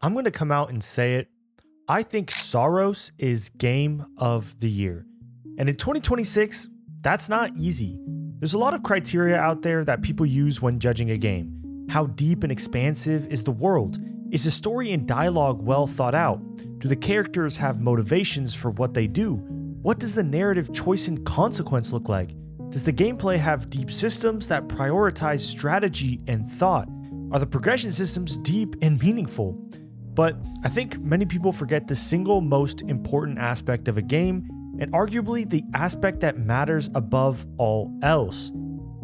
I'm going to come out and say it. I think Saros is game of the year. And in 2026, that's not easy. There's a lot of criteria out there that people use when judging a game. How deep and expansive is the world? Is the story and dialogue well thought out? Do the characters have motivations for what they do? What does the narrative choice and consequence look like? Does the gameplay have deep systems that prioritize strategy and thought? Are the progression systems deep and meaningful? But I think many people forget the single most important aspect of a game, and arguably the aspect that matters above all else.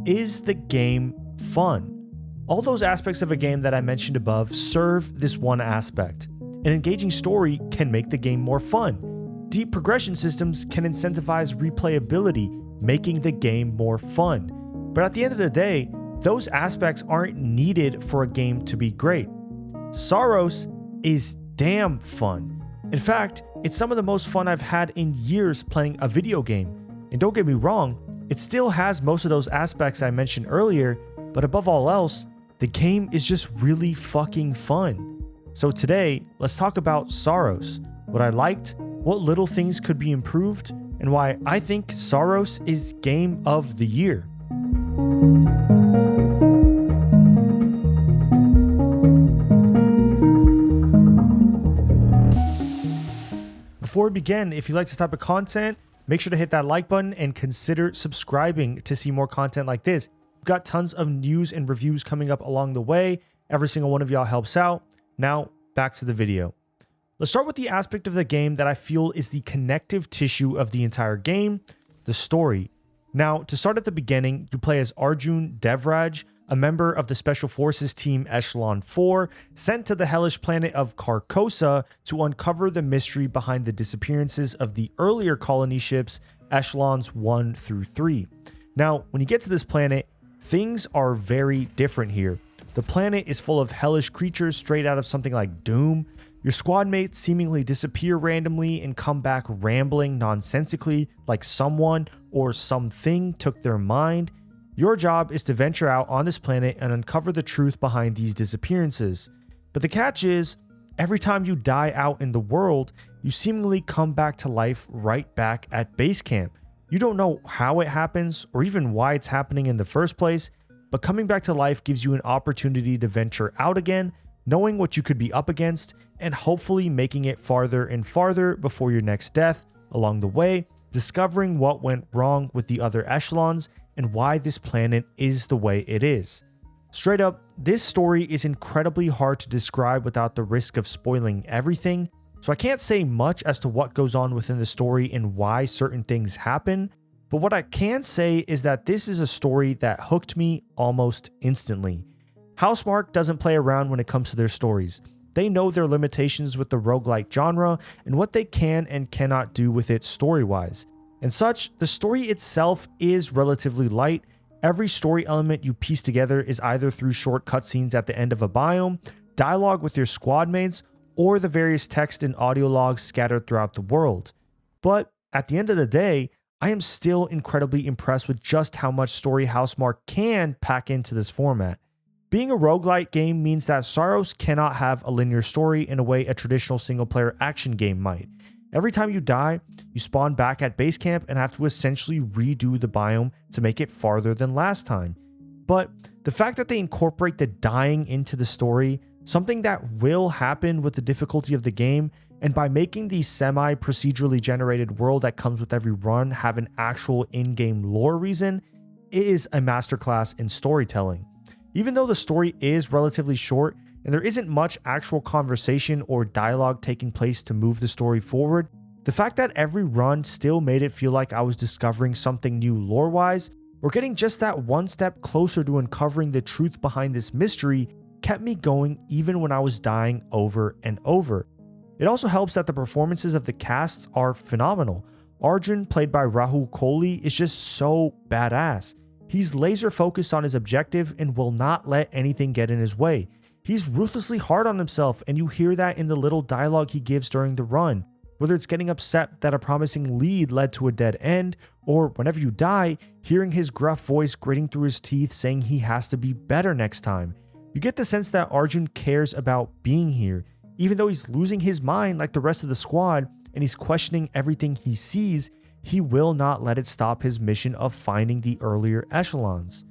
Is the game fun? All those aspects of a game that I mentioned above serve this one aspect. An engaging story can make the game more fun. Deep progression systems can incentivize replayability, making the game more fun. But at the end of the day, those aspects aren't needed for a game to be great. Saros is damn fun. In fact, it's some of the most fun I've had in years playing a video game. And don't get me wrong, it still has most of those aspects I mentioned earlier, but above all else, the game is just really fucking fun. So today, let's talk about Saros, what I liked, what little things could be improved, and why I think Saros is game of the year. Before we begin, if you like this type of content, make sure to hit that like button and consider subscribing to see more content like this. We've got tons of news and reviews coming up along the way. Every single one of y'all helps out. Now, back to the video. Let's start with the aspect of the game that I feel is the connective tissue of the entire game, the story. Now, to start at the beginning, you play as Arjun Devraj, a member of the Special Forces Team Echelon 4, sent to the hellish planet of Carcosa to uncover the mystery behind the disappearances of the earlier colony ships Echelons 1 through 3. Now, when you get to this planet, things are very different here. The planet is full of hellish creatures straight out of something like Doom. Your squad mates seemingly disappear randomly and come back rambling nonsensically like someone or something took their mind. Your job is to venture out on this planet and uncover the truth behind these disappearances. But the catch is, every time you die out in the world, you seemingly come back to life right back at base camp. You don't know how it happens or even why it's happening in the first place, but coming back to life gives you an opportunity to venture out again, knowing what you could be up against, and hopefully making it farther and farther before your next death. Along the way, discovering what went wrong with the other echelons and why this planet is the way it is. Straight up, this story is incredibly hard to describe without the risk of spoiling everything, so I can't say much as to what goes on within the story and why certain things happen, but what I can say is that this is a story that hooked me almost instantly. Housemarque doesn't play around when it comes to their stories. They know their limitations with the roguelite genre and what they can and cannot do with it story-wise. And such, the story itself is relatively light. Every story element you piece together is either through short cutscenes at the end of a biome, dialogue with your squad mates, or the various text and audio logs scattered throughout the world. But at the end of the day, I am still incredibly impressed with just how much story Housemarque can pack into this format. Being a roguelite game means that Saros cannot have a linear story in a way a traditional single-player action game might. Every time you die, you spawn back at base camp and have to essentially redo the biome to make it farther than last time. But the fact that they incorporate the dying into the story, something that will happen with the difficulty of the game, and by making the semi-procedurally generated world that comes with every run have an actual in-game lore reason, is a masterclass in storytelling. Even though the story is relatively short, and there isn't much actual conversation or dialogue taking place to move the story forward, the fact that every run still made it feel like I was discovering something new lore-wise, or getting just that one step closer to uncovering the truth behind this mystery, kept me going even when I was dying over and over. It also helps that the performances of the casts are phenomenal. Arjun, played by Rahul Kohli, is just so badass. He's laser focused on his objective and will not let anything get in his way. He's ruthlessly hard on himself, and you hear that in the little dialogue he gives during the run. Whether it's getting upset that a promising lead led to a dead end, or whenever you die, hearing his gruff voice gritting through his teeth saying he has to be better next time. You get the sense that Arjun cares about being here. Even though he's losing his mind like the rest of the squad and he's questioning everything he sees, he will not let it stop his mission of finding the earlier echelons.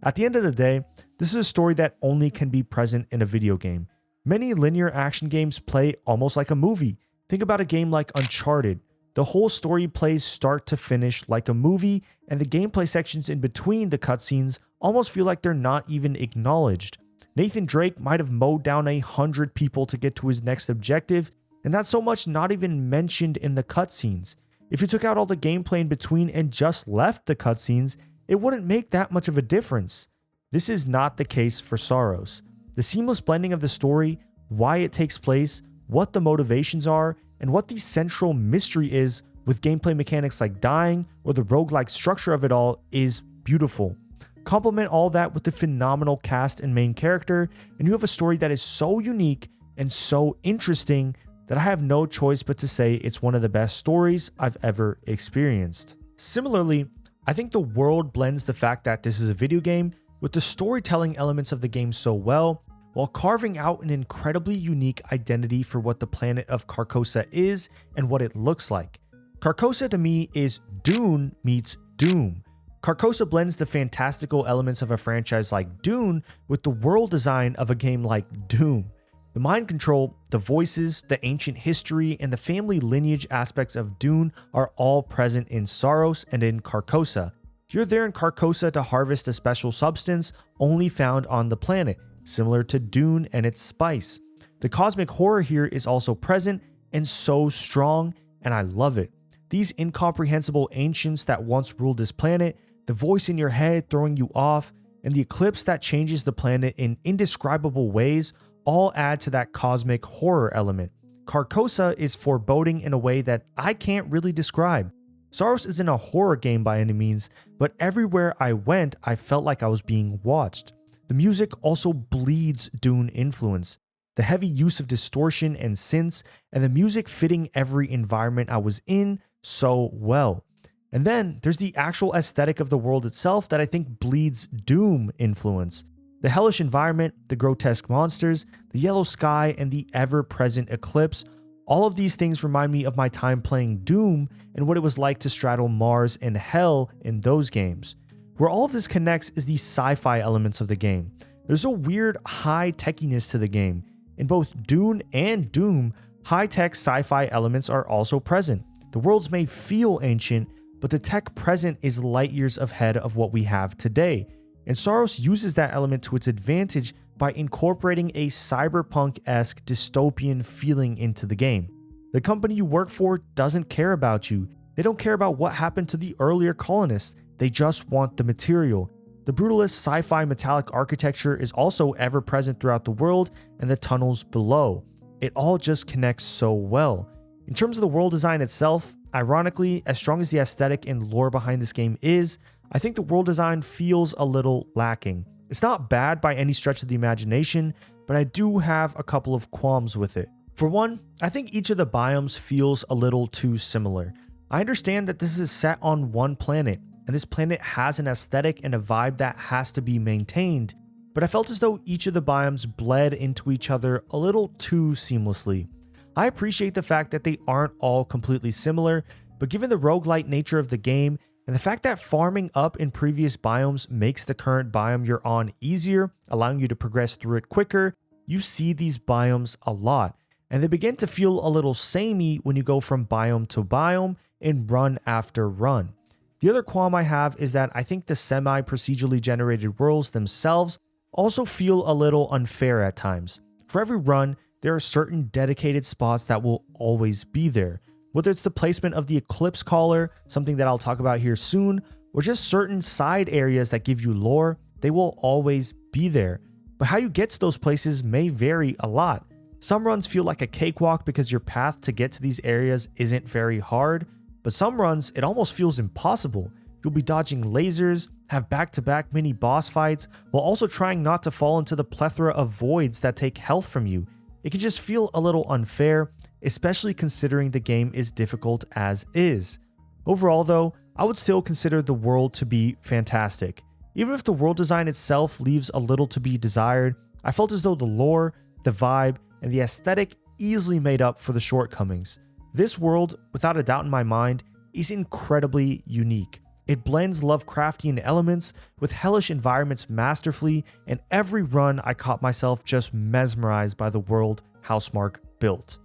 At the end of the day, this is a story that only can be present in a video game. Many linear action games play almost like a movie. Think about a game like Uncharted. The whole story plays start to finish like a movie, and the gameplay sections in between the cutscenes almost feel like they're not even acknowledged. Nathan Drake might have mowed down 100 people to get to his next objective, and that's so much not even mentioned in the cutscenes. If you took out all the gameplay in between and just left the cutscenes, it wouldn't make that much of a difference. This is not the case for Saros. The seamless blending of the story, why it takes place, what the motivations are, and what the central mystery is with gameplay mechanics like dying or the roguelike structure of it all is beautiful. Complement all that with the phenomenal cast and main character, and you have a story that is so unique and so interesting that I have no choice but to say it's one of the best stories I've ever experienced. Similarly, I think the world blends the fact that this is a video game with the storytelling elements of the game so well, while carving out an incredibly unique identity for what the planet of Carcosa is and what it looks like. Carcosa to me is Dune meets Doom. Carcosa blends the fantastical elements of a franchise like Dune with the world design of a game like Doom. The mind control, the voices, the ancient history, and the family lineage aspects of Dune are all present in Saros and in Carcosa. You're there in Carcosa to harvest a special substance only found on the planet, similar to Dune and its spice. The cosmic horror here is also present and so strong, and I love it. These incomprehensible ancients that once ruled this planet, the voice in your head throwing you off, and the eclipse that changes the planet in indescribable ways all add to that cosmic horror element. Carcosa is foreboding in a way that I can't really describe. Saros isn't a horror game by any means, but everywhere I went, I felt like I was being watched. The music also bleeds Dune influence. The heavy use of distortion and synths, and the music fitting every environment I was in so well. And then there's the actual aesthetic of the world itself that I think bleeds Doom influence. The hellish environment, the grotesque monsters, the yellow sky, and the ever-present eclipse, all of these things remind me of my time playing Doom and what it was like to straddle Mars and Hell in those games. Where all of this connects is the sci-fi elements of the game. There's a weird high techiness to the game. In both Dune and Doom, high-tech sci-fi elements are also present. The worlds may feel ancient, but the tech present is light years ahead of what we have today. And Saros uses that element to its advantage by incorporating a cyberpunk-esque dystopian feeling into the game. The company you work for doesn't care about you. They don't care about what happened to the earlier colonists. They just want the material. The brutalist sci-fi metallic architecture is also ever present throughout the world and the tunnels below. It all just connects so well. In terms of the world design itself, ironically, as strong as the aesthetic and lore behind this game is, I think the world design feels a little lacking. It's not bad by any stretch of the imagination, but I do have a couple of qualms with it. For one, I think each of the biomes feels a little too similar. I understand that this is set on one planet, and this planet has an aesthetic and a vibe that has to be maintained, but I felt as though each of the biomes bled into each other a little too seamlessly. I appreciate the fact that they aren't all completely similar, but given the roguelite nature of the game, and the fact that farming up in previous biomes makes the current biome you're on easier, allowing you to progress through it quicker, you see these biomes a lot, and they begin to feel a little samey when you go from biome to biome in run after run. The other qualm I have is that I think the semi-procedurally generated worlds themselves also feel a little unfair at times. For every run, there are certain dedicated spots that will always be there. Whether it's the placement of the Eclipse Caller, something that I'll talk about here soon, or just certain side areas that give you lore, they will always be there. But how you get to those places may vary a lot. Some runs feel like a cakewalk because your path to get to these areas isn't very hard, but some runs, it almost feels impossible. You'll be dodging lasers, have back-to-back mini boss fights, while also trying not to fall into the plethora of voids that take health from you. It can just feel a little unfair, especially considering the game is difficult as is. Overall though, I would still consider the world to be fantastic. Even if the world design itself leaves a little to be desired, I felt as though the lore, the vibe, and the aesthetic easily made up for the shortcomings. This world, without a doubt in my mind, is incredibly unique. It blends Lovecraftian elements with hellish environments masterfully, and every run I caught myself just mesmerized by the world Housemarque built.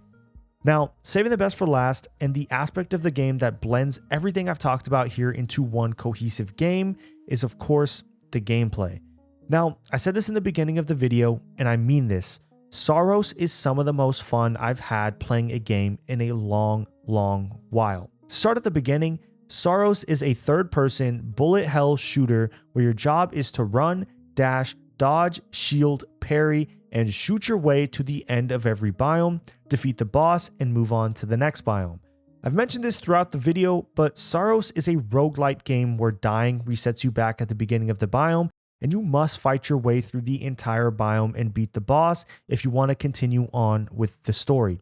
Now, saving the best for last, and the aspect of the game that blends everything I've talked about here into one cohesive game, is of course the gameplay. Now, I said this in the beginning of the video, and I mean this. Saros is some of the most fun I've had playing a game in a long while. To start at the beginning, Saros is a third-person bullet hell shooter where your job is to run, dash, dodge, shield, parry, and shoot your way to the end of every biome, defeat the boss, and move on to the next biome. I've mentioned this throughout the video, but Saros is a roguelite game where dying resets you back at the beginning of the biome, and you must fight your way through the entire biome and beat the boss if you want to continue on with the story.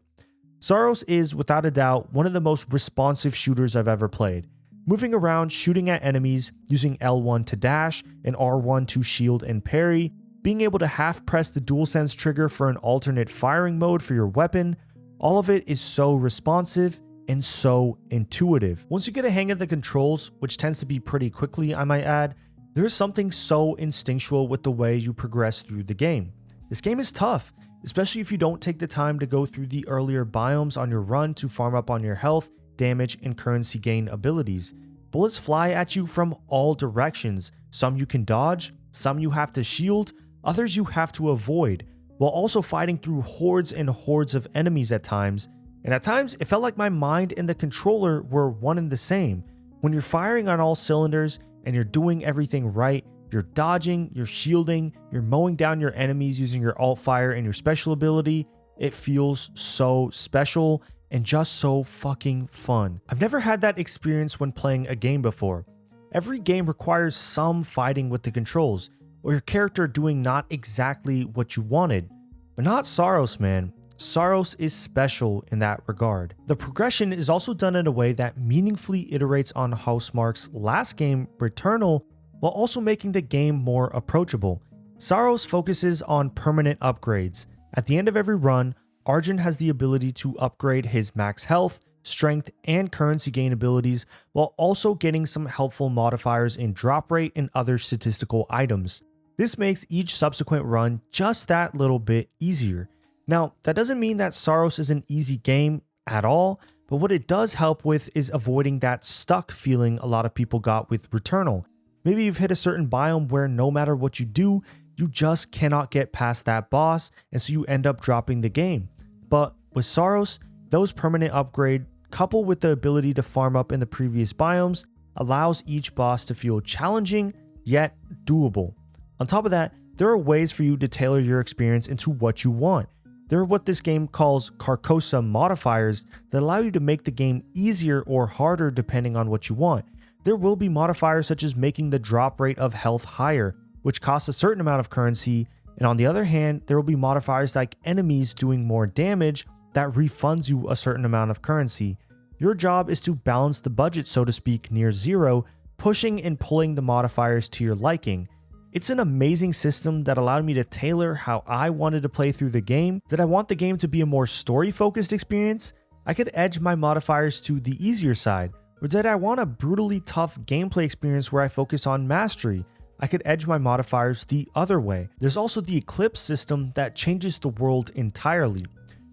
Saros is, without a doubt, one of the most responsive shooters I've ever played. Moving around, shooting at enemies, using L1 to dash, and R1 to shield and parry, being able to half press the DualSense trigger for an alternate firing mode for your weapon, all of it is so responsive and so intuitive. Once you get a hang of the controls, which tends to be pretty quickly I might add, there is something so instinctual with the way you progress through the game. This game is tough, especially if you don't take the time to go through the earlier biomes on your run to farm up on your health, damage, and currency gain abilities. Bullets fly at you from all directions. Some you can dodge, some you have to shield, others you have to avoid, while also fighting through hordes and hordes of enemies at times. And at times, it felt like my mind and the controller were one and the same. When you're firing on all cylinders and you're doing everything right, you're dodging, you're shielding, you're mowing down your enemies using your alt fire and your special ability, it feels so special and just so fucking fun. I've never had that experience when playing a game before. Every game requires some fighting with the controls, or your character doing not exactly what you wanted. But not Saros, man. Saros is special in that regard. The progression is also done in a way that meaningfully iterates on Housemarque's last game, Returnal, while also making the game more approachable. Saros focuses on permanent upgrades. At the end of every run, Arjun has the ability to upgrade his max health, strength, and currency gain abilities, while also getting some helpful modifiers in drop rate and other statistical items. This makes each subsequent run just that little bit easier. Now, that doesn't mean that Saros is an easy game at all, but what it does help with is avoiding that stuck feeling a lot of people got with Returnal. Maybe you've hit a certain biome where no matter what you do, you just cannot get past that boss, and so you end up dropping the game. But with Saros, those permanent upgrades, coupled with the ability to farm up in the previous biomes, allows each boss to feel challenging, yet doable. On top of that, there are ways for you to tailor your experience into what you want. There are what this game calls Carcosa modifiers that allow you to make the game easier or harder depending on what you want. There will be modifiers such as making the drop rate of health higher, which costs a certain amount of currency, and on the other hand, there will be modifiers like enemies doing more damage that refunds you a certain amount of currency. Your job is to balance the budget, so to speak, near zero, pushing and pulling the modifiers to your liking. It's an amazing system that allowed me to tailor how I wanted to play through the game. Did I want the game to be a more story-focused experience? I could edge my modifiers to the easier side. Or did I want a brutally tough gameplay experience where I focus on mastery? I could edge my modifiers the other way. There's also the Eclipse system that changes the world entirely.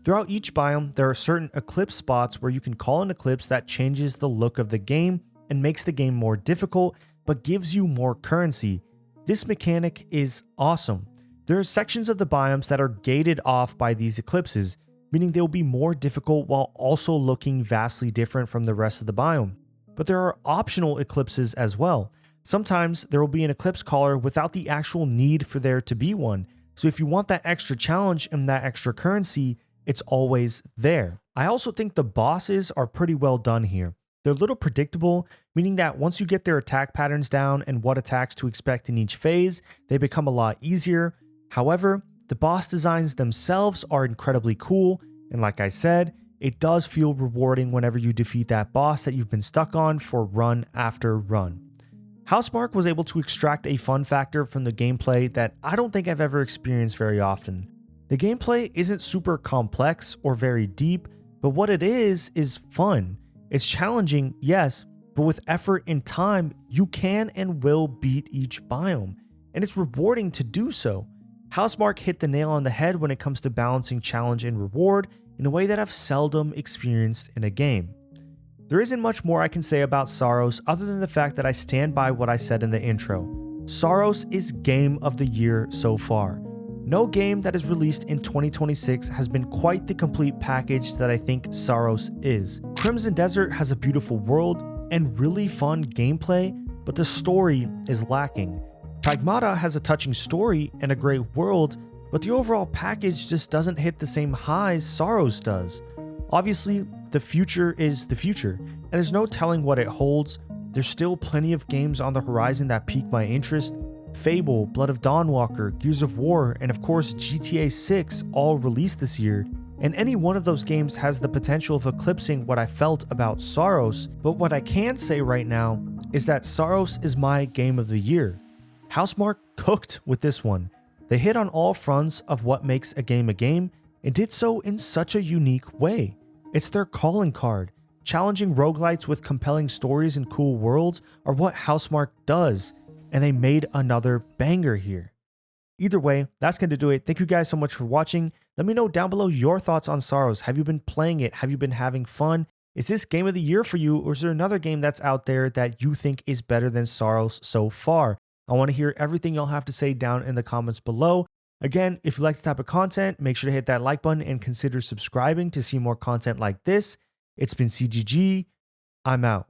Throughout each biome, there are certain eclipse spots where you can call an eclipse that changes the look of the game and makes the game more difficult, but gives you more currency. This mechanic is awesome. There are sections of the biomes that are gated off by these eclipses, meaning they'll be more difficult while also looking vastly different from the rest of the biome. But there are optional eclipses as well. Sometimes there will be an eclipse caller without the actual need for there to be one. So if you want that extra challenge and that extra currency, it's always there. I also think the bosses are pretty well done here. They're a little predictable, meaning that once you get their attack patterns down and what attacks to expect in each phase, they become a lot easier. However, the boss designs themselves are incredibly cool, and like I said, it does feel rewarding whenever you defeat that boss that you've been stuck on for run after run. Housemarque was able to extract a fun factor from the gameplay that I don't think I've ever experienced very often. The gameplay isn't super complex or very deep, but what it is fun. It's challenging, yes, but with effort and time, you can and will beat each biome, and it's rewarding to do so. Housemarque hit the nail on the head when it comes to balancing challenge and reward in a way that I've seldom experienced in a game. There isn't much more I can say about Saros other than the fact that I stand by what I said in the intro. Saros is Game of the Year so far. No game that is released in 2026 has been quite the complete package that I think Saros is. Crimson Desert has a beautiful world and really fun gameplay, but the story is lacking. Pragmata has a touching story and a great world, but the overall package just doesn't hit the same highs Saros does. Obviously, the future is the future, and there's no telling what it holds. There's still plenty of games on the horizon that pique my interest. Fable, Blood of Dawnwalker, Gears of War, and of course GTA 6 all released this year, and any one of those games has the potential of eclipsing what I felt about Saros, but what I can say right now is that Saros is my game of the year. Housemarque cooked with this one. They hit on all fronts of what makes a game and did so in such a unique way. It's their calling card. Challenging roguelites with compelling stories and cool worlds are what Housemarque does, and they made another banger here. Either way, that's going to do it. Thank you guys so much for watching. Let me know down below your thoughts on Saros. Have you been playing it? Have you been having fun? Is this game of the year for you, or is there another game that's out there that you think is better than Saros so far? I want to hear everything y'all have to say down in the comments below. Again, if you like this type of content, make sure to hit that like button and consider subscribing to see more content like this. It's been CGG. I'm out.